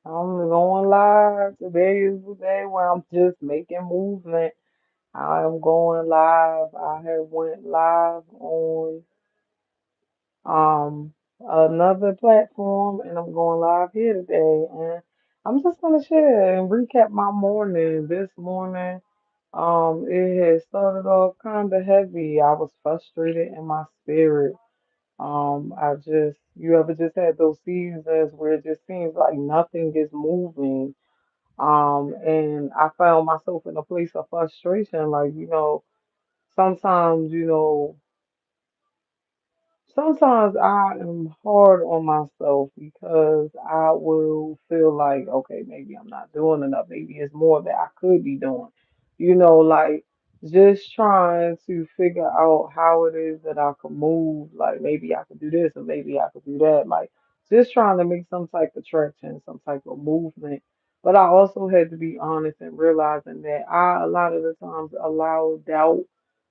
I'm going live. Today is the day where I'm just making movement. I am going live. I have went live on um another platform and I'm going live here today. And I'm just gonna share and recap my morning. This morning, it had started off kind of heavy. I was frustrated in my spirit. You ever just had those seasons where it just seems like nothing is moving. And I found myself in a place of frustration. Like, sometimes, sometimes I am hard on myself because I will feel like, okay, maybe I'm not doing enough. Maybe it's more that I could be doing. Like just trying to figure out how it is that I could move. Like maybe I could do this or maybe I could do that. Like just trying to make some type of traction, some type of movement. But I also had to be honest and realizing that I, a lot of the times, allow doubt,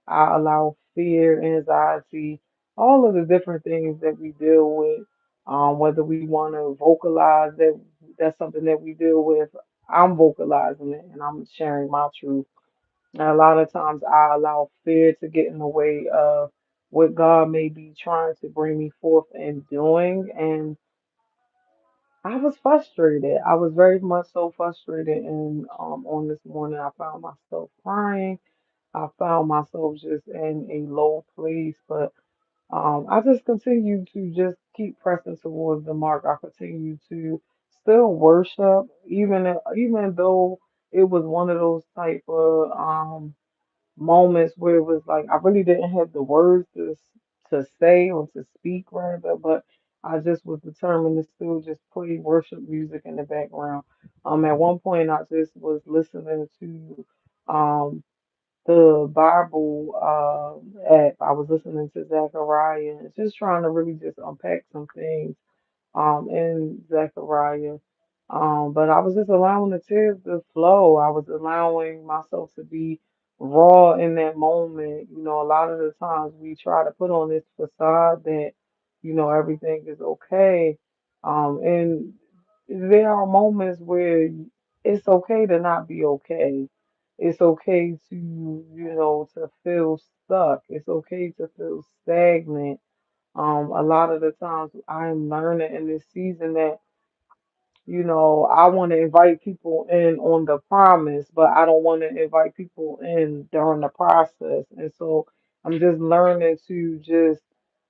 I allow fear, anxiety, all of the different things that we deal with, whether we want to vocalize that that's something that we deal with, I'm vocalizing it and I'm sharing my truth. And a lot of times I allow fear to get in the way of what God may be trying to bring me forth in doing. And I was frustrated. I was very much so frustrated. And on this morning, I found myself crying. I found myself just in a low place, but I just continue to just keep pressing towards the mark. I continue to still worship, even though it was one of those type of moments where it was like I really didn't have the words to say or to speak rather, but I just was determined to still just play worship music in the background. At one point I just was listening to um the Bible app. I was listening to Zechariah and just trying to really just unpack some things in Zechariah. But I was just allowing the tears to flow. I was allowing myself to be raw in that moment. A lot of the times we try to put on this facade that, everything is okay. And there are moments where it's okay to not be okay. It's okay to feel stuck. It's okay to feel stagnant. A lot of the times I'm learning in this season that I want to invite people in on the promise, but I don't want to invite people in during the process. And so I'm just learning to just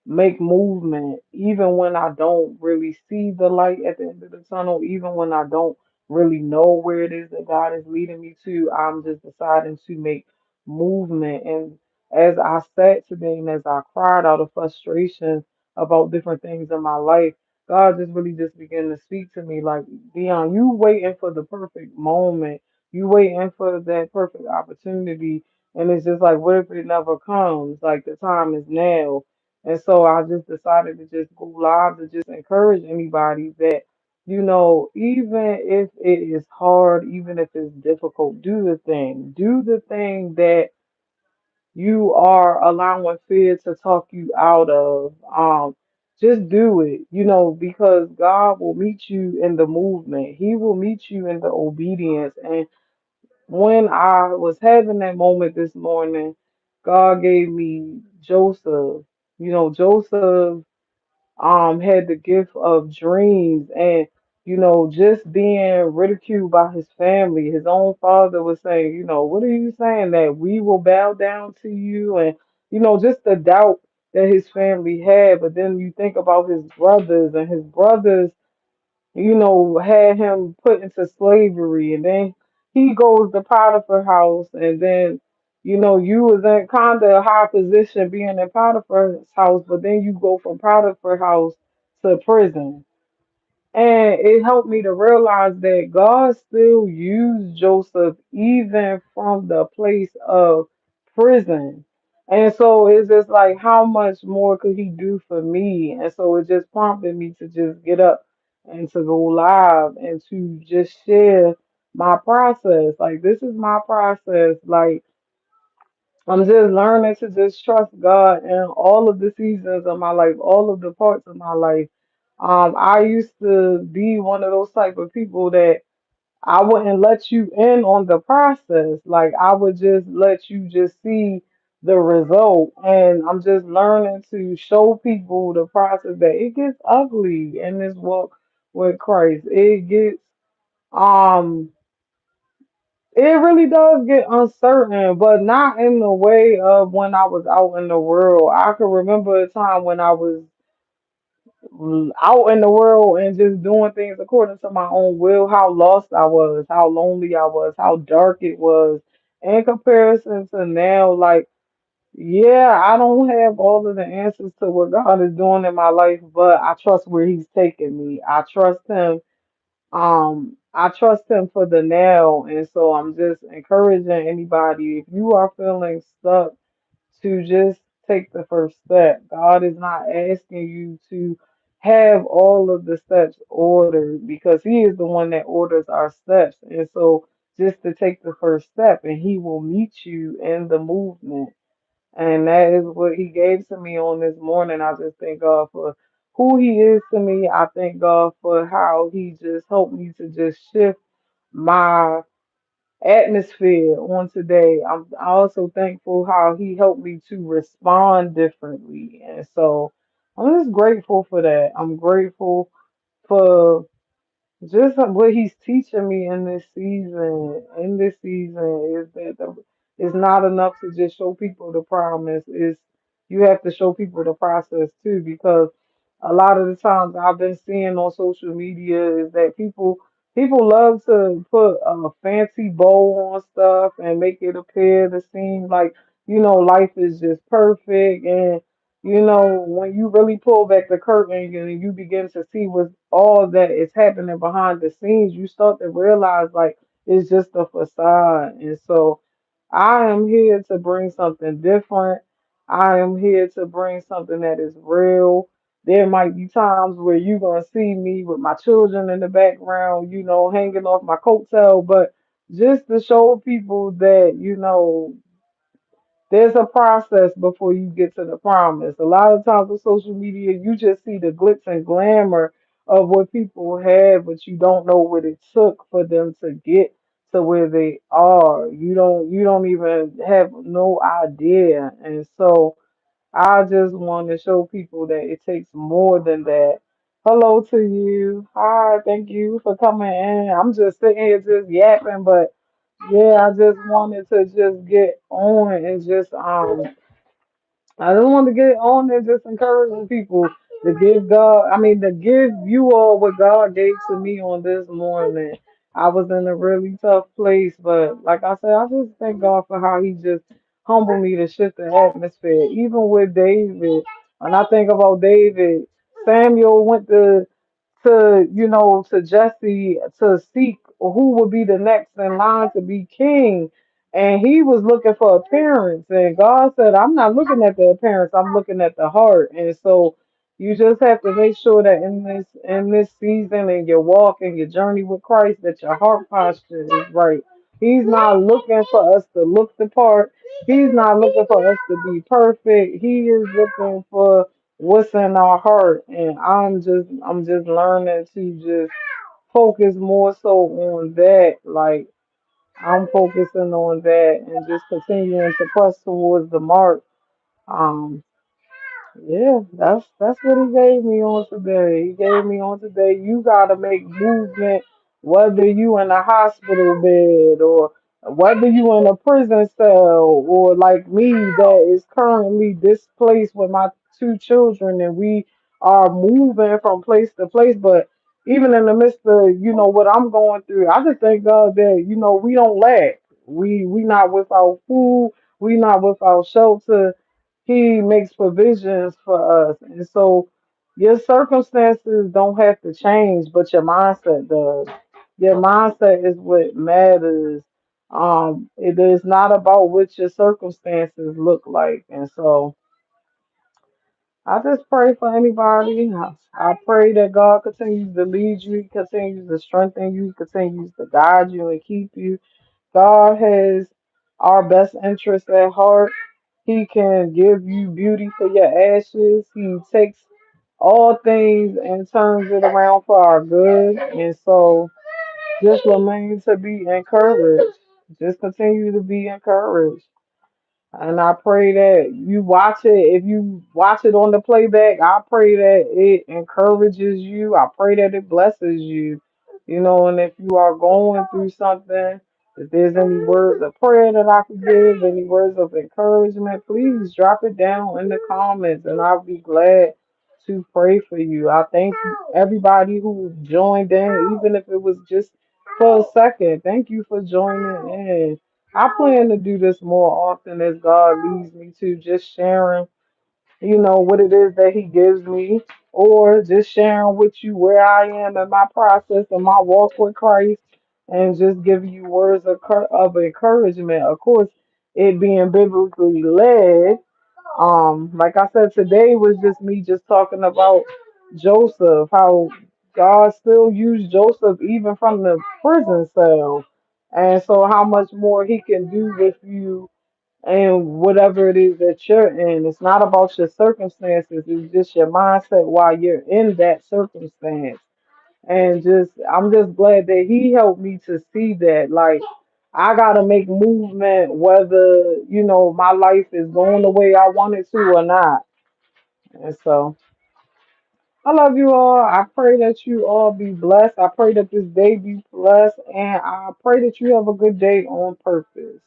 make movement, even when I don't really see the light at the end of the tunnel, even when I don't really know where it is that God is leading me to. I'm just deciding to make movement. And as I sat today and as I cried out of frustration about different things in my life, God just really just began to speak to me like, Dion, you waiting for the perfect moment. You waiting for that perfect opportunity. And it's just like, what if it never comes? Like the time is now. And so I just decided to just go live to just encourage anybody that, even if it is hard, even if it's difficult, do the thing. Do the thing that you are allowing fear to talk you out of. Just do it, because God will meet you in the movement. He will meet you in the obedience. And when I was having that moment this morning, God gave me Joseph. Joseph had the gift of dreams and just being ridiculed by his family. His own father was saying, what are you saying, that we will bow down to you? And just the doubt that his family had. But then you think about his brothers, and his brothers had him put into slavery, and then he goes to Potiphar house, and then you was in kind of a high position being in Potiphar's house, but then you go from Potiphar house to prison. And it helped me to realize that God still used Joseph even from the place of prison. And so it's just like, how much more could he do for me? And so it just prompted me to just get up and to go live and to just share my process. Like, this is my process. Like, I'm just learning to just trust God in all of the seasons of my life, all of the parts of my life. I used to be one of those type of people that I wouldn't let you in on the process. Like I would just let you just see the result. And I'm just learning to show people the process that it gets ugly in this walk with Christ. Um it really does get uncertain, but not in the way of when I was out in the world. I can remember a time when I was out in the world and just doing things according to my own will, how lost I was, how lonely I was, how dark it was. In comparison to now, like, yeah, I don't have all of the answers to what God is doing in my life, but I trust where He's taking me. I trust Him for the now. And so I'm just encouraging anybody, if you are feeling stuck, to just take the first step. God is not asking you to have all of the steps ordered because He is the one that orders our steps. And so just to take the first step and He will meet you in the movement. And that is what He gave to me on this morning. I just thank God for who He is to me. I thank God for how He just helped me to just shift my atmosphere on today. I'm also thankful how he helped me to respond differently. And so I'm just grateful for that. I'm grateful for just what he's teaching me in this season. In this season is that it's not enough to just show people the promise. Is you have to show people the process too, because a lot of the times I've been seeing on social media is that people love to put a fancy bow on stuff and make it appear to seem like life is just perfect. And when you really pull back the curtain and you begin to see what all that is happening behind the scenes, you start to realize like it's just a facade. And so I am here to bring something different. I am here to bring something that is real. There might be times where you're gonna see me with my children in the background, hanging off my coattail, but just to show people that, there's a process before you get to the promise. A lot of times with social media, you just see the glitz and glamour of what people have, but you don't know what it took for them to get to where they are. You don't even have no idea. And so I just want to show people that it takes more than that. Hello to you. Hi, thank you for coming in. I'm just sitting here just yapping, but yeah, I just wanted to just get on and just I just want to get on and just encouraging people to give God, I mean, to give you all what God gave to me on this morning. I was in a really tough place, but like I said, I just thank God for how He just humbled me to shift the atmosphere. Even with David, when I think about David, Samuel went to Jesse to seek who would be the next in line to be king. And he was looking for appearance. And God said, I'm not looking at the appearance, I'm looking at the heart. And so you just have to make sure that in this season and your walk and your journey with Christ, that your heart posture is right. He's not looking for us to look the part. He's not looking for us to be perfect. He is looking for what's in our heart. And I'm just learning to just focus more so on that. Like I'm focusing on that and just continuing to press towards the mark. Um, yeah, that's what he gave me on today. He gave me on today. You gotta make movement, whether you in a hospital bed or whether you in a prison cell or like me that is currently displaced with my two children and we are moving from place to place. But even in the midst of what I'm going through, I just thank God that we don't lack. We not without food. We not without shelter. He makes provisions for us. And so your circumstances don't have to change, but your mindset does. Your mindset is what matters. It is not about what your circumstances look like. And so I just pray for anybody. I pray that God continues to lead you, continues to strengthen you, continues to guide you and keep you. God has our best interests at heart. He can give you beauty for your ashes. He takes all things and turns it around for our good. And so just remain to be encouraged. Just continue to be encouraged. And I pray that you watch it. If you watch it on the playback, I pray that it encourages you. I pray that it blesses you. You know, and if you are going through something, if there's any words of prayer that I could give, any words of encouragement, please drop it down in the comments and I'll be glad to pray for you. I thank everybody who joined in, even if it was just for a second. Thank you for joining in. I plan to do this more often as God leads me to, just sharing, what it is that He gives me, or just sharing with you where I am in my process and my walk with Christ, and just giving you words of encouragement. Of course, it being biblically led. Like I said, today was just me just talking about Joseph, how God still used Joseph even from the prison cell. And so how much more he can do with you and whatever it is that you're in. It's not about your circumstances, it's just your mindset while you're in that circumstance. And just I'm just glad that he helped me to see that like I gotta make movement whether, my life is going the way I want it to or not. And so I love you all. I pray that you all be blessed. I pray that this day be blessed. And I pray that you have a good day on purpose.